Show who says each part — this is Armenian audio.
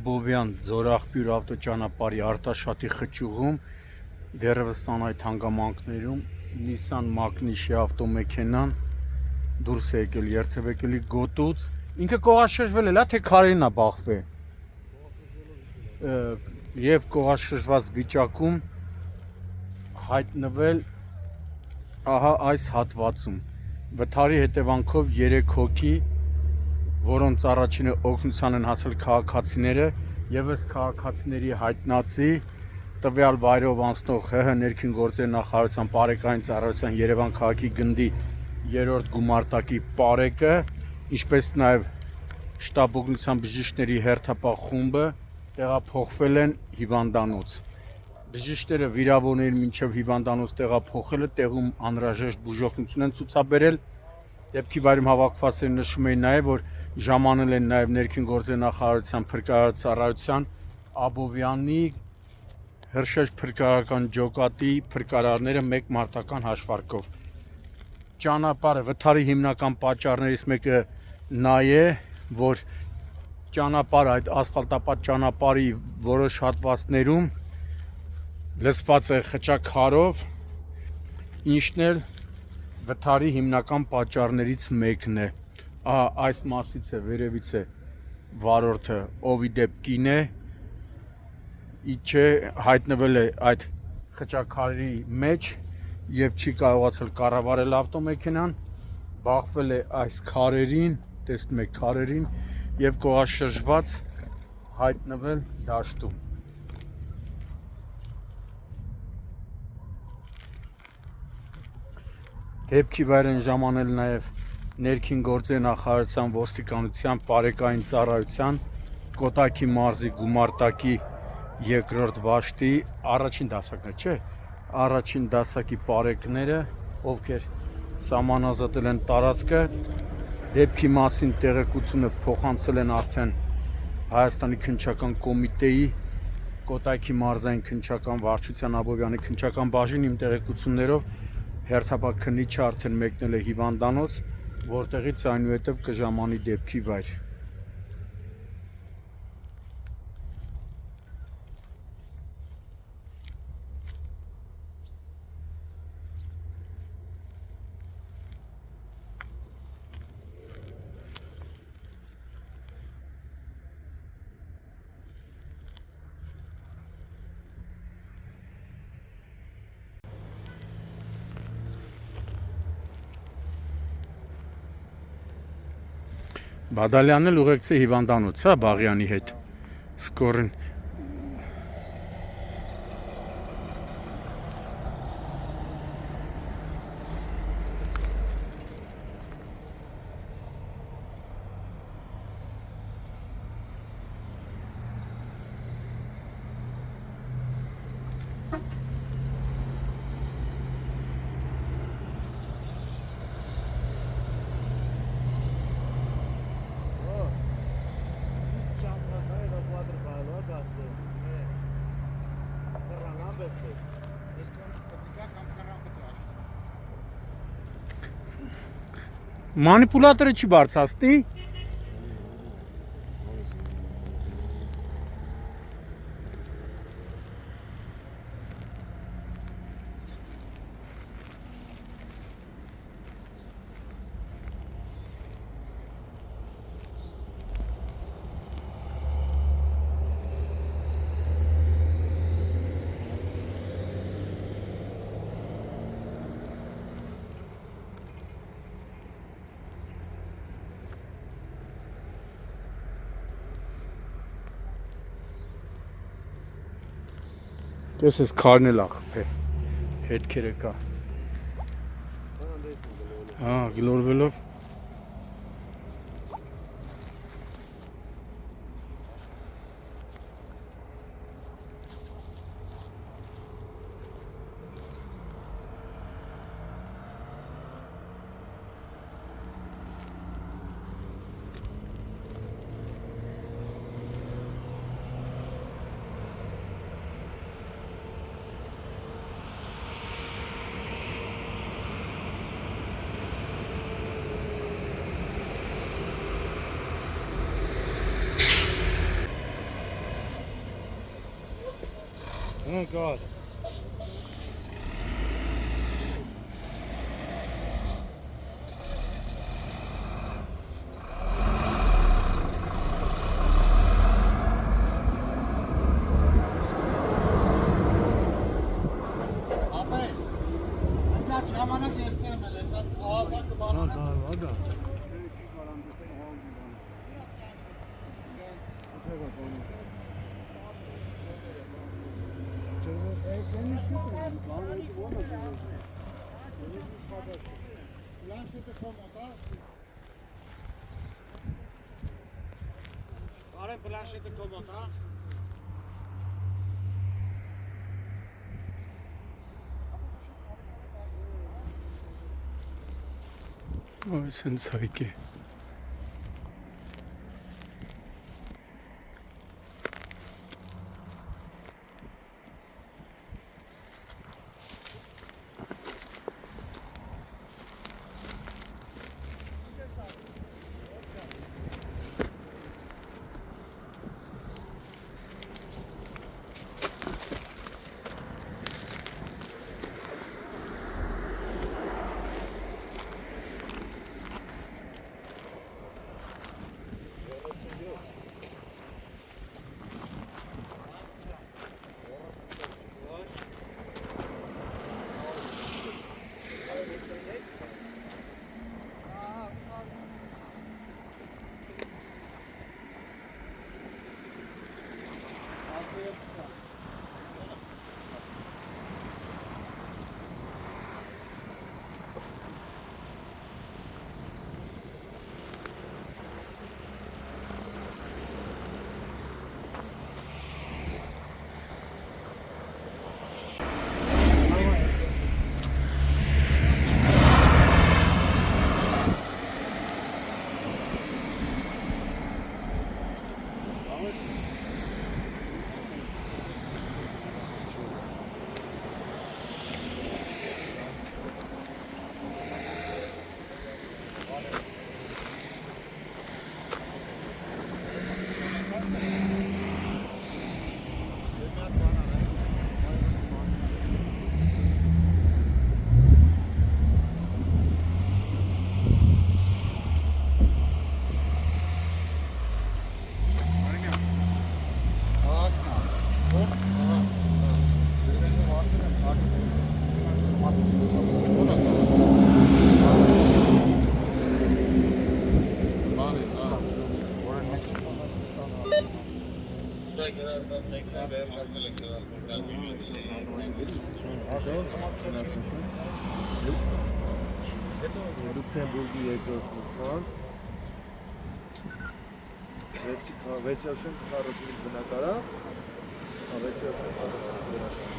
Speaker 1: Աբովյան Ձորախբյուր ավտոճանապարհի Արտաշատի խճուղում դեռևս այդ հանգամանքներում Nissan Magnishի ավտոմեքենան դուրս է եկել երթևեկելի գոտուց, ինքը կողաշրջվել է, թե քարերին է բախվել եւ կողաշրջված վիճակում հայտնվել ահա այս հատվածում վթարի հետևանքով 3 հոգի, որոնց առաջինը օգնության են հասել քաղաքացիները եւ ըստ քաղաքացիների հայտնածի տվյալ վայրով անցնող ՀՀ ներքին գործերի նախարարության բարեկային ծառայության Երևան քաղաքի գնդի 3-րդ գումարտակի պարեկը, ինչպես նաեւ շտաբ օգնության բժիշկների հերթապահ խումբը տեղափոխվել են հիվանդանոց։ Բժիշկները վիրավորներին մինչև հիվանդանոց տեղափոխելը տեղում անհրաժեշտ բուժօգնություն են ցուցաբերել։ Դեպքի վայրում հավաքվածները նշում էին նաև, որ ժամանել են նաև ներքին գործերի նախարարության փրկարար ծառայության Աբովյանի Հրշեջ փրկարարական ջոկատի փրկարարները 1 մարտական հաշվարկով։ Ճանապարհը վթարի հիմնական պատճառներից մեկը նա է, որ ճանապարհը այդ ասֆալտապատ ճանապարհի որոշ հատվածներում լցված է խճաքարով, ինչն էլ վթարի հիմնական պատճառներից մեկն է։ Այս մասից է վերևից է վարորդը, ով ի դեպ կին է, իջե հայտնվել է այդ խճաքարի մեջ եւ չի կարողացել կառավարել ավտոմեքենան, բախվել է այս քարերին, տեսնում եք քարերին եւ կողաշրջված հայտնվել դաշտում։ Դեպքի վայր են ժամանել նաև ներքին գործերի նախարարության ոստիկանության բարեկային ծառայության Կոտայքի մարզի գումարտակի 2-րդ վաշտի առաջին դասակներ, չէ, առաջին դասակի պարեկները, ովքեր սահմանազատել են տարածքը, դեպքի մասին տեղեկությունը փոխանցել են արդեն Հայաստանի քննչական կոմիտեի Կոտայքի մարզային քննչական վարչության Աբովյանի քննչական բաժին իմ տեղեկություններով հերթապահ քննիչը արդեն մեկնել է հիվանդանոց, որտեղից այնուհետև կժամանի դեպքի վայր։ Բադալյանն էլ ուղեկցի հիվանդանոց, հա, Բաղյանի հետ, սկորին։ Մանիպուլատորը չի բարձրացնի։ Դες ես քարն էլ ախփ է, հետքերը կա։ Հա, գլորվելով։
Speaker 2: God. Arem planșete comota.
Speaker 1: Ой, սենսայք է։
Speaker 2: Լյուքսեմբուրգի երկրորդ նստվածք 645 բնակարան, 645 բնակարան